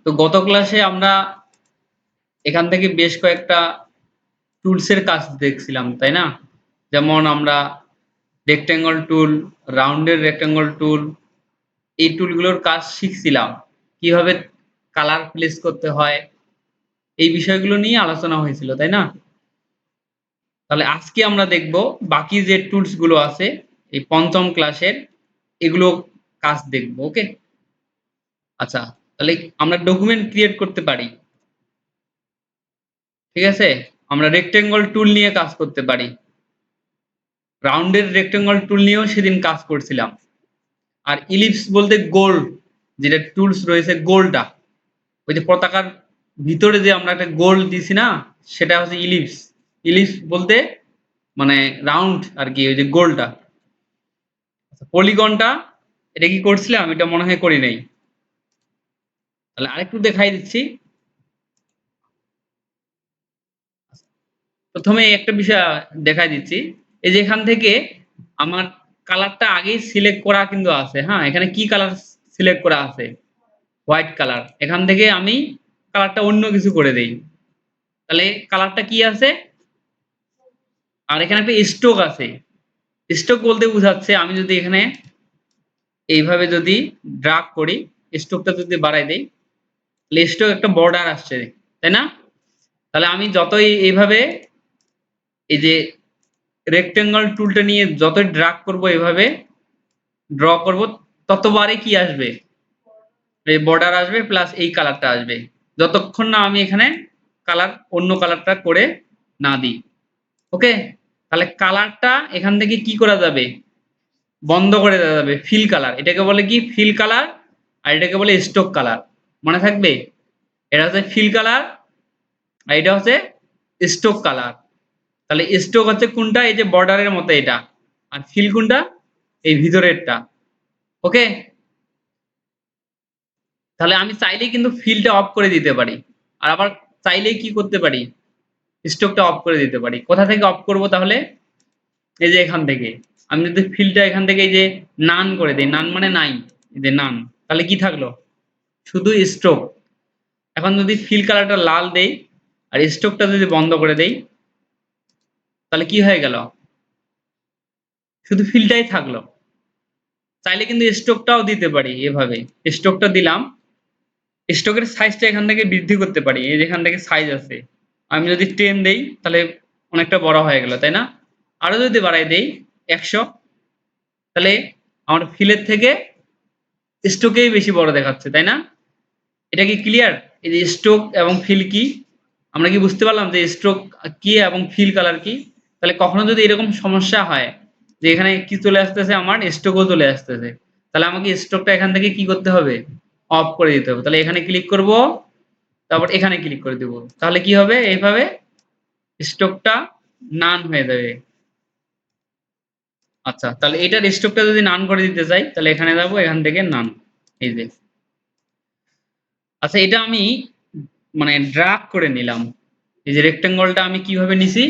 তো গত ক্লাসে আমরা এখান থেকে বেশ কয়েকটা টুলসের কাজ দেখছিলাম, তাই না? যেমন আমরা রেক্টেঙ্গল টুল, রাউন্ডের রেক্টেঙ্গল টুল এই টুলগুলোর কাজ শিখছিলাম। কিভাবে কালার প্লেস করতে হয় এই বিষয়গুলো নিয়ে আলোচনা হয়েছিল, তাই না? তাহলে আজকে আমরা দেখব বাকি যে টুলস গুলো আছে এই ৫ম ক্লাসের এগুলো কাজ দেখব, ওকে? আচ্ছা, তাহলে আমরা ডকুমেন্ট ক্রিয়েট করতে পারি। ঠিক আছে? আমরা রেক্টেঙ্গল টুল নিয়ে কাজ করতে পারি। রাউন্ডের রেক্টেঙ্গল টুল নিয়েও সেদিন কাজ করছিলাম। আর ইলিপস বলতে গোল যেটা টুলস রয়েছে গোলটা। ওই যে পতাকার ভিতরে যে আমরা একটা গোল দিছি না? সেটা হচ্ছে ইলিপস। ইলিপস বলতে মানে রাউন্ড আরকি ওই যে গোলটা। আচ্ছা, পলিগনটা এটা কি করছিলাম? এটা মনে হয় করি নাই। তাহলে আরেকটু দেখাই দিচ্ছি। প্রথমে একটা বিষয় দেখাই দিচ্ছি। এই যে এখান থেকে আমার কালারটা আগেই সিলেক্ট করা কিন্তু আছে, হ্যাঁ? এখানে কি কালার সিলেক্ট করা আছে? White colour. এখান থেকে আমি কালারটা অন্য কিছু করে দেই। তাহলে কালারটা কি আছে? আর এখানে একটা স্ট্রোক আছে। স্ট্রোক বলতে বুঝাচ্ছে আমি যদি এখানে এইভাবে যদি ড্রাগ করি, স্ট্রোকটা যদি বাড়াই দেই, তাহলে স্ট্রোক একটা বর্ডার আসছে, তাই না? তাহলে আমি যতই এইভাবে এই যে রেক্টেঙ্গল টুলটা নিয়ে যতই ড্রাগ করব এভাবে ড্র করব ততবারই কি আসবে? এই বর্ডার আসবে প্লাস এই কালারটা আসবে। যতক্ষণ না আমি এখানে কালার অন্য কালারটা করে না দিই। ওকে? তাহলে কালারটা এখান থেকে কি করা যাবে? বন্ধ করে দেওয়া যাবে। Fill colour. এটাকে বলে কি? ফিল কালার আর এটাকে বলে স্ট্রোক কালার। মনে থাকবে? এটা হচ্ছে ফিল কালার আর এটা হচ্ছে স্ট্রোক কালার। তাহলে স্ট্রোক হচ্ছে কোনটা? এই যে বর্ডারের মতো এটা। আর ফিল কোনটা? এই ভিতরেরটা। ওকে? তাহলে আমি চাইলেই কিন্তু ফিলটা অফ করে দিতে পারি। আর আবার চাইলেই কি করতে পারি? স্ট্রোকটা অফ করে দিতে পারি। কোথা থেকে অফ করব তাহলে? এই যে এখান থেকে। আমি যদি ফিলটা এখান থেকে এই যে নান করে দেই, নান মানে নাই। এই যে নান। তাহলে কি থাকলো? শুধু স্ট্রোক। এখন যদি ফিল কালারটা লাল দেই আর স্ট্রোকটা যদি বন্ধ করে দেই, তাহলে কি হয়ে গেল? শুধু ফিলটাই থাকলো। চাইলে কিন্তু স্ট্রোকটাও দিতে পারি এভাবে। স্ট্রোকটা দিলাম। স্ট্রোকের সাইজটা এখান থেকে বৃদ্ধি করতে পারি। এই যে এখান থেকে সাইজ আছে। আমি যদি 10 দেই তাহলে অনেকটা বড় হয়ে গেল, তাই না? আরো যদি বাড়াই দেই ১০০ তাহলে আমার ফিলের থেকে স্ট্রোকেই বেশি বড় দেখাচ্ছে, তাই না? এটা কি ক্লিয়ার? এই যে স্ট্রোক এবং ফিল কি? আমরা কি বুঝতে পারলাম যে স্ট্রোক কি এবং ফিল কালার কি? তাহলে কখনো যদি এরকম সমস্যা হয় যে এখানে কি চলে আসতেছে আমার স্ট্রোকও চলে আসতেছে। তাহলে আমাকে স্ট্রোকটা এখান থেকে কি করতে হবে? অফ করে দিতে হবে। তাহলে এখানে ক্লিক করব, তারপর এখানে ক্লিক করে দিব। তাহলে কি হবে? এইভাবে স্ট্রোকটা নান হয়ে যাবে। আচ্ছা, তাহলে এটার স্ট্রোকটা যদি নান করে দিতে চাই তাহলে এখানে যাব, এখান থেকে নান। এই যে। আচ্ছা, এটা আমি মানে ড্রাগ করে নিলাম। এই যে রেক্টেঙ্গলটা আমি কিভাবে নিছি?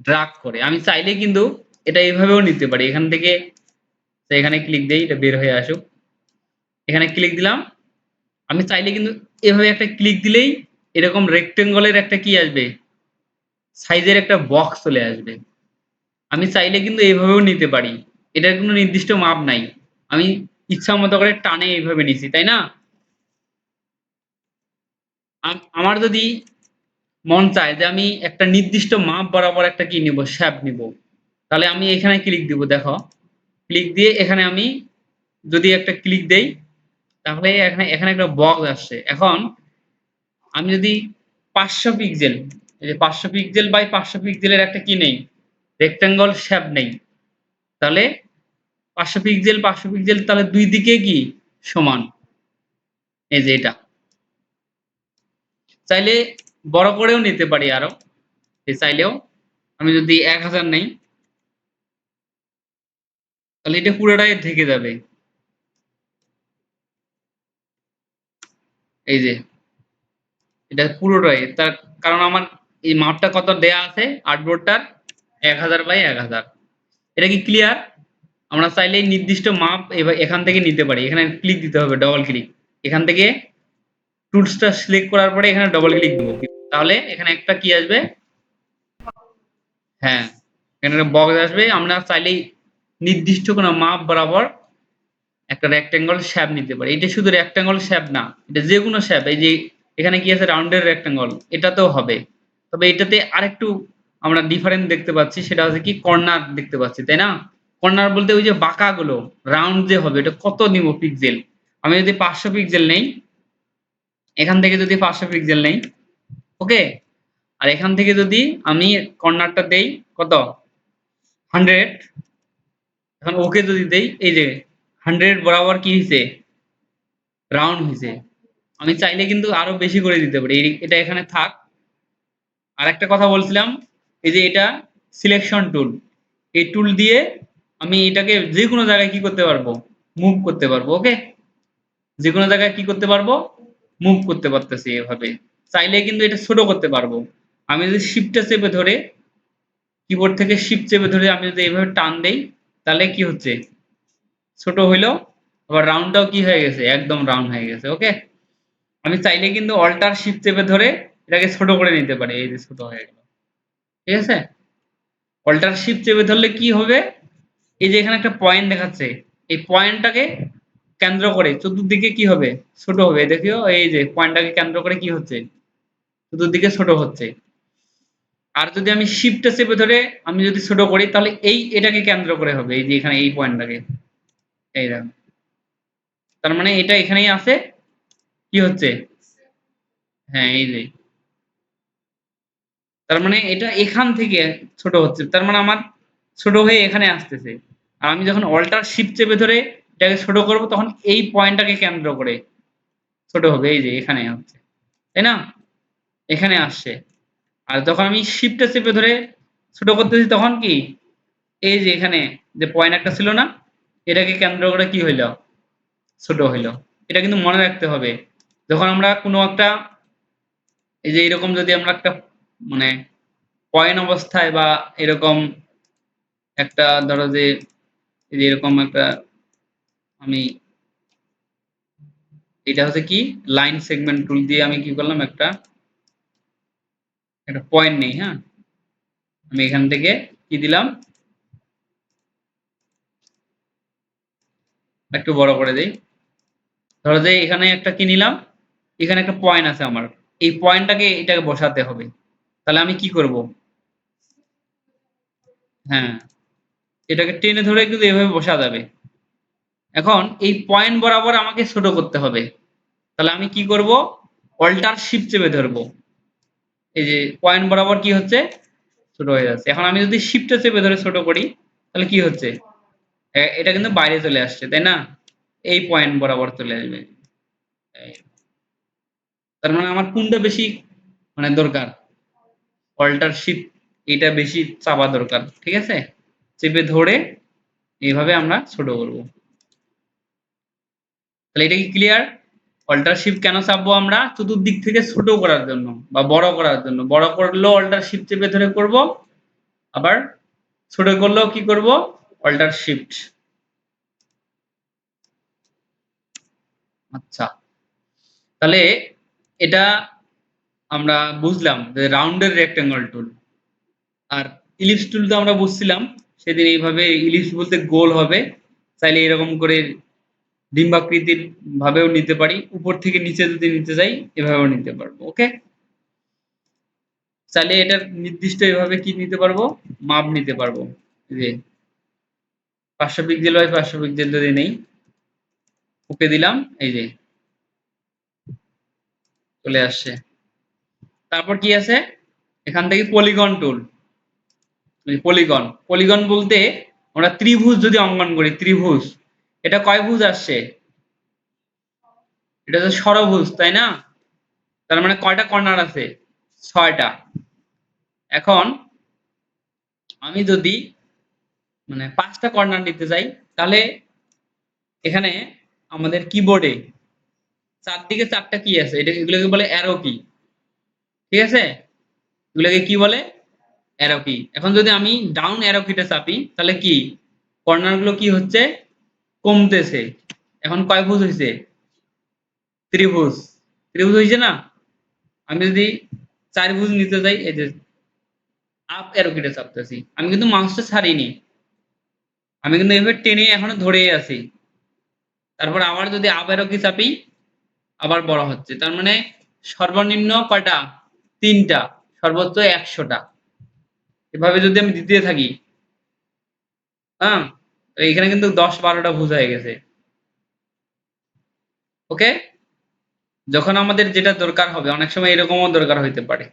ড্রাগ করে। আমি চাইলে কিন্তু এটা এভাবেও নিতে পারি। এখান থেকে এখানে ক্লিক দেই, এটা বের হয়ে আসুক। এখানে ক্লিক দিলাম। আমি চাইলে কিন্তু এভাবে একটা ক্লিক দিলেই এরকম রেক্টেঙ্গলের একটা কি আসবে? সাইজের একটা বক্স চলে আসবে। আমি চাইলে কিন্তু এভাবেও নিতে পারি। এটার কোনো নির্দিষ্ট মাপ নাই। আমি ইচ্ছামত করে টানে এভাবে নিছি, তাই না? আমার যদি মন চায় যে আমি একটা নির্দিষ্ট মাপ বরাবর একটা কি নিব? শ্যাপ নিব। তাহলে আমি এখানে ক্লিক দিব, দেখো। ক্লিক দিয়ে এখানে আমি যদি একটা ক্লিক দেই তাহলে এখানে একটা বক্স আসছে। এখন আমি যদি ৫০০ পিক্সেল, এই যে ৫০০ পিক্সেল বাই ৫০০ পিক্সেলের একটা কি নেই? রেক্টেঙ্গল শ্যাপ নেই। তাহলে ৫০০ পিক্সেল ৫০০ পিক্সেল তাহলে ২ দিকে কি সমান। এই যে এটা। চাইলে বড় করেও নিতে পারি আরো। চাইলেও আমি যদি ১০০০ নেই তাহলে এটা পুরোটাই ঢেকে যাবে। এই যে এটা পুরোটাই তার কারণ আমার এই মাপটা কত দেয়া আছে আর্টবোর্ডটার ১০০০ বাই ১০০০। এটা কি ক্লিয়ার? আমরা চাইলেই নির্দিষ্ট মাপ এখান থেকে নিতে পারি। এখানে ক্লিক দিতে হবে, ডবল ক্লিক। এখান থেকে টুলসটা সিলেক্ট করার পরে এখানে ডবল ক্লিক দেবো, তাহলে এখানে একটা কি আসবে, হ্যাঁ এখানে একটা বক্স আসবে। আমরা চাইলেই নির্দিষ্ট কোনো মাপ বরাবর একটা রেক্টেঙ্গল শেপ নিতে পারি। এটা শুধু রেক্টেঙ্গল শেপ না, এটা যে কোনো শেপ। এই যে এখানে কি আছে, রাউন্ডের রেক্টেঙ্গল, এটাতেও হবে। তবে এটাতে আরেকটু আমরা ডিফারেন্ট দেখতে পাচ্ছি, সেটা হচ্ছে কি কর্নার দেখতে পাচ্ছি, তাই না? কর্নার বলতে ওই যে বাঁকাগুলো, রাউন্ড যে হবে, এটা কত নিব পিক্সেল? আমি যদি 500 পিক্সেল নেই, এখান থেকে যদি 500 পিক্সেল নেই, ওকে, আর এখান থেকে যদি আমি কর্নারটা দেই কত, 100, এখন ওকে যদি দেই, এই যে 100 বরাবর কি হয়েছে, রাউন্ড হয়েছে। আমি চাইলে কিন্তু আরো বেশি করে দিতে পারি, এটা এখানে থাক। আর একটা কথা বলছিলাম, এই যে এটা সিলেকশন টুল, এই টুল দিয়ে আমি এটাকে যে কোনো জায়গায় কি করতে পারবো, মুভ করতে পারবো। ওকে, যে কোনো জায়গায় কি করতে পারবো, মুভ করতে পারতেছি এভাবে। চাইলে কিন্তু এটা ছোট করতে পারবো। আমি যদি শিফটটা চেপে ধরে, কিবোর্ড থেকে শিফট চেপে ধরে আমি যদি এইভাবে টান দেই, তাহলে কি হচ্ছে, ছোট হইলো। আবার রাউন্ডটাও কি হয়ে গেছে, একদম রাউন্ড হয়ে গেছে। ওকে, আমি চাইলে কিন্তু অল্টার শিফট চেপে ধরে এটাকে ছোট করে নিতে পারি। এই যে ছোট হয়ে গেল, ঠিক আছে। অল্টার শিফট চেপে ধরলে কি হবে, এই যে এখানে একটা পয়েন্ট দেখাচ্ছে, এই পয়েন্টটাকে কেন্দ্র করে চতুর্দিকে কি হবে, ছোট হবে। দেখিও, এই যে পয়েন্টটাকে কেন্দ্র করে কি হচ্ছে, চতুর্দিকে ছোট হচ্ছে। আর যদি আমি শিফটটা চেপে ধরে আমি যদি ছোট করি, তাহলে এই এটাকে কেন্দ্র করে হবে, এই যে এখানে এই পয়েন্টটাকে, এই দেখো। তার মানে এটা এখানেই আছে, কি হচ্ছে, হ্যাঁ এই যে, তার মানে এটা এখান থেকে ছোট হচ্ছে, তার মানে আমার ছোট হয়ে এখানে আসতেছে। আর আমি যখন অল্টার শিফট চেপে ধরে এটাকে ছোট করব, তখন এই পয়েন্টটাকে কেন্দ্র করে ছোট হবে, এই যে এখানে হচ্ছে, তাই না, এখানে আসছে। আর যখন আমি শিফটটা চেপে ধরে ছোট করতেছি, তখন কি, এই যে এখানে যে পয়েন্ট একটা ছিল না, এটাকে কেন্দ্র করে কি হইল, ছোট হইল। এটা কিন্তু মনে রাখতে হবে, যখন আমরা কোনো একটা, এই যে এরকম যদি আমরা একটা মানে পয়েন্ট অবস্থায় বা এরকম একটা, ধরো যে এই যে এরকম একটা, আমি এটা হচ্ছে কি, লাইন সেগমেন্ট টুল দিয়ে আমি কি করলাম, একটা একটা পয়েন্ট নেই, হ্যাঁ, আমি এখান থেকে কি দিলাম, একটু বড় করে দেই। ধরো যে এখানে একটা কি নিলাম, এখানে একটা পয়েন্ট আছে আমার, এই পয়েন্টটাকে এটাকে বসাতে হবে। তাহলে আমি কি করব, হ্যাঁ, এটাকে টেনে ধরে কিন্তু এভাবে বসা যাবে। এখন এই পয়েন্ট বরাবর আমাকে ছোট করতে হবে। তাহলে আমি কি করব, অল্টার শিফট চেপে ধরবো, এই যে পয়েন্ট বরাবর কি হচ্ছে, ছোট হয়ে যাচ্ছে। এখন আমি যদি শিফটটা চেপে ধরে ছোট করি, তাহলে কি হচ্ছে, এটা কিন্তু বাইরে চলে আসছে, তাই না, এই পয়েন্ট বরাবর চলে আসবে। তার মানে আমার কোনটা বেশি মানে দরকার, অল্টার শিফট, এটা বেশি চাপা দরকার, ঠিক আছে। চেপে ধরে এইভাবে আমরা ছোট করব। তাহলে এটা কি ক্লিয়ার? অল্টার শিফট কেন চাপবো আমরা, চতুর্দিক থেকে ছোট করার জন্য বা বড় করার জন্য। বড় করলেও অল্টার শিফট চেপে ধরে করব, আবার ছোট করলেও কি করব, অল্টার শিফট। আচ্ছা, তাহলে এটা আমরা বুঝলাম যে রাউন্ডের রেক্টেঙ্গল টুল। আর ইলিপস টুল তো আমরা বুঝছিলাম সেদিন, এইভাবে ইলিপস বলতে গোল হবে, চাইলে এরকম করে ডিম্বাকৃতির ভাবেও নিতে পারি, উপর থেকে নিচে যদি নিতে চাই এভাবেও নিতে পারবো। ওকে, চাইলে এটার নির্দিষ্ট এভাবে কি নিতে পারবো, মাপ নিতে পারবো। যে 500 পিক্সেল বাই 500 পিক্সেল যদি নেই, ওকে দিলাম, এই যে চলে আসছে। তারপর কি আছে, এখান থেকে পলিগন টুল। পলিগন, পলিগন বলতে আমরা ত্রিভুজ যদি অঙ্কন করি, ত্রিভুজ, এটা কয় ভুজ আসছে, এটা তো ষড়ভুজ, তাই না। তার মানে কয়টা কর্নার আছে, 6টা। এখন আমি যদি মানে 5টা কর্নার নিতে চাই, তাহলে এখানে আমাদের কিবোর্ডে চারদিকে 4টা কি আছে, এটা এগুলোকে বলে অ্যারো কি, ঠিক আছে, এগুলোকে কি বলে, অ্যারো কি। এখন যদি আমি ডাউন অ্যারো কিটা চাপি, তাহলে কি, কর্নার গুলো কি হচ্ছে, কমতেছে। এখন কয় ভুজ হয়েছে, ত্রিভুজ। ত্রিভুজ হয়েছে না? আমি যদি চারভুজ নিতে যাই, এই যে আপ অ্যারো কিটা চাপতেছি, আমি কিন্তু মাউসটা ছাড়িনি, আমি কিন্তু এভাবে টেনে এখনো ধরেই আছি। তারপর আবার যদি আপ অ্যারো কি চাপি, আবার বড় হচ্ছে। তার মানে সর্বনিম্ন কয়টা? 3টা, সর্বোচ্চ 100টা। এভাবে যদি আমি দিতে থাকি, হ্যাঁ? তো এখানে কিন্তু 10-12টা ভুজ হয়ে গেছে। ওকে? যখন আমাদের যেটা দরকার হবে, অনেক সময় এরকমও দরকার হইতে পারে।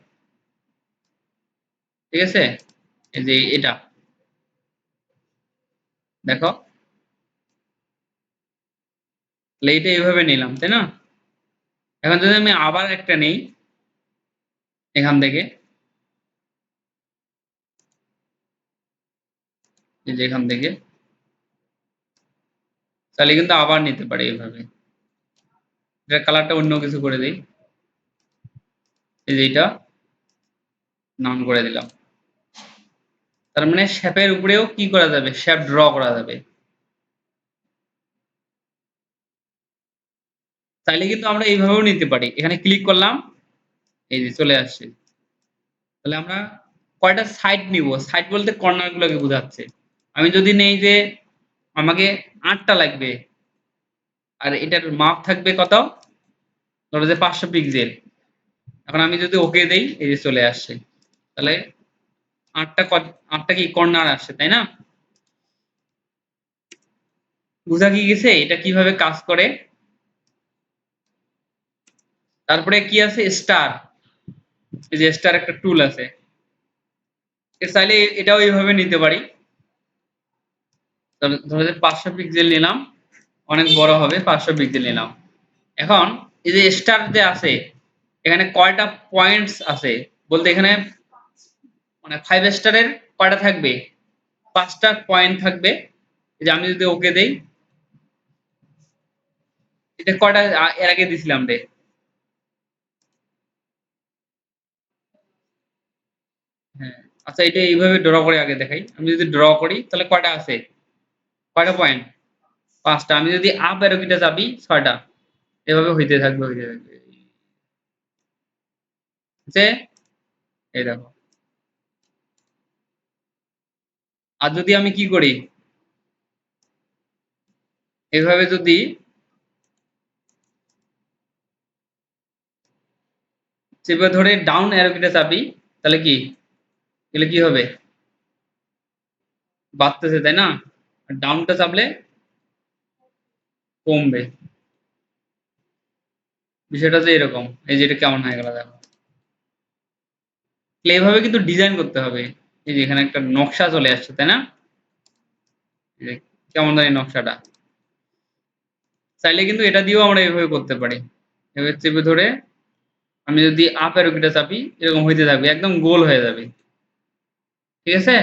ঠিক আছে? এই যে এটা দেখো, তাহলে এটা এইভাবে নিলাম, তাই না? এখন যদি আমি আবার একটা নেই এখান থেকে, এই যে এখান থেকে, তাহলে কিন্তু আবার নিতে পারি এইভাবে। এটার কালারটা অন্য কিছু করে দেই। এই যে এইটা নাম করে দিলাম। তার মানে শেপের উপরেও কি করা যাবে? শেপ ড্র করা যাবে। চাইলে কিন্তু আমরা এইভাবেও নিতে পারি। এখানে ক্লিক করলাম, এই যে চলে আসছে। তাহলে আমরা কয়টা সাইড নিব? সাইড বলতে কর্নার গুলোকে বোঝাচ্ছে। আমি যদি নেই যে আমাকে ৮ টা লাগবে, আর এটার মাপ থাকবে কত? ধরো যে 500 পিক্সেল। এখন আমি যদি ওকে দেই, এই যে চলে আসছে। তাহলে ৮ টা কি কর্নার আসছে, তাই না? বুঝা কি গেছে এটা কিভাবে কাজ করে? তারপরে কি আছে? স্টার। এই যে স্টার একটা টুল আছে। চাইলে এটাও এইভাবে নিতে পারি। ধরো যে 500 পিক্সেল নিলাম, অনেক বড় হবে, 500 পিক্সেল নিলাম। এখন এই যে স্টার যে আছে, এখানে কয়টা পয়েন্টস আছে বলতে এখানে মানে 5 স্টারের কয়টা থাকবে? 5টা পয়েন্ট থাকবে। এই যে আমি যদি ওকে দেই, এটা কয়টা এর আগে দিছিলাম রে? হ্যাঁ, আচ্ছা এটা এইভাবে ড্র করে আগে দেখাই। আমি যদি ড্র করি তাহলে কয়টা আছে? কয়টা পয়েন্ট? 5টা। আমি যদি আপ অ্যারো কিটা চাপি, 6টা। এভাবে হইতে থাকবে, হইতে থাকবে। যে এই দেখো। আর যদি আমি কি করি? এভাবে যদি চেপে ধরে ডাউন অ্যারো কিটা চাপি, তাহলে কি? তাহলে কি হবে? বাড়তেছে, তাই না? আর ডাউনটা চাপলে কমবে। বিষয়টা যে এরকম। এই যে এটা কেমন হয়ে গেল দেখো। তাহলে এভাবে কিন্তু ডিজাইন করতে হবে। এই যে এখানে একটা নকশা চলে আসছে, তাই না? এই যে কেমন জানি নকশাটা। চাইলে কিন্তু এটা দিয়েও আমরা এভাবে করতে পারি। এভাবে চেপে ধরে আমি যদি আপ অ্যারো কিটা চাপি, এরকম হইতে থাকবে। একদম গোল হয়ে যাবে। ঠিক আছে?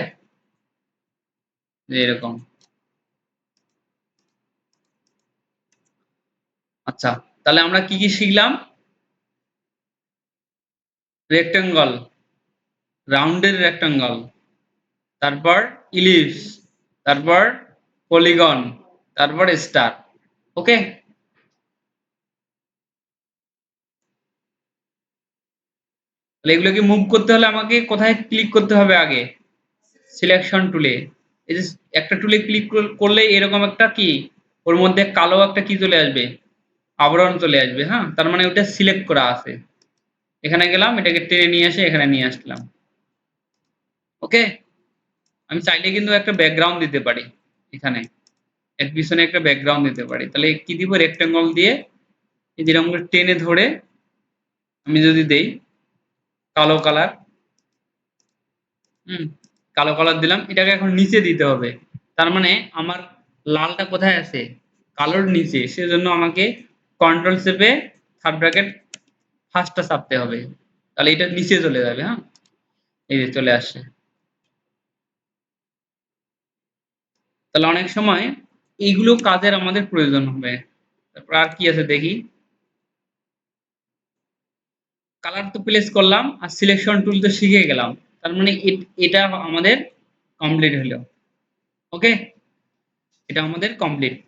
যে এরকম। আচ্ছা, তাহলে আমরা কি শিখলাম? রেক্টেঙ্গল, রাউন্ডের রেক্টেঙ্গল, তারপর ইলিপস, তারপর পলিগন, তারপর স্টার। ওকে? তাহলে এগুলোকে মুভ করতে হলে আমাকে কোথায় ক্লিক করতে হবে আগে? সিলেকশন টুলে। এই যে একটা টুলে ক্লিক করলেই এরকম একটা কি? ওর মধ্যে কালো একটা কি চলে আসবে? আবরণ চলে আসবে, হ্যাঁ? তার মানে ওটা সিলেক্ট করা আছে। এখানে গেলাম, এটাকে টেনে নিয়ে এসে এখানে নিয়ে আসলাম। ওকে? আমি চাইলে কিন্তু একটা ব্যাকগ্রাউন্ড দিতে পারি এখানে। এর পিছনে একটা ব্যাকগ্রাউন্ড দিতে পারি। তাহলে কি দিব? রেক্টেঙ্গল দিয়ে এই যে এরকম করে টেনে ধরে আমি যদি দেই কালো কালার, হুম, কালো কালার দিলাম। এটাকে এখন নিচে দিতে হবে। তার মানে আমার লালটা কোথায় আছে? কালোর নিচে। সেজন্য আমাকে কন্ট্রোল চেপে থার্ড ব্র্যাকেট ফার্স্টটা চাপতে হবে। তাহলে এটা নিচে চলে যাবে, হ্যাঁ? এই যে চলে আসছে। তাহলে অনেক সময় এইগুলো কাজের আমাদের প্রয়োজন হবে। তারপর আর কি আছে দেখি। কালার তো প্লেস করলাম আর সিলেকশন টুল তো শিখে গেলাম। তার মানে এটা আমাদের কমপ্লিট হলো। ওকে? এটা আমাদের কমপ্লিট।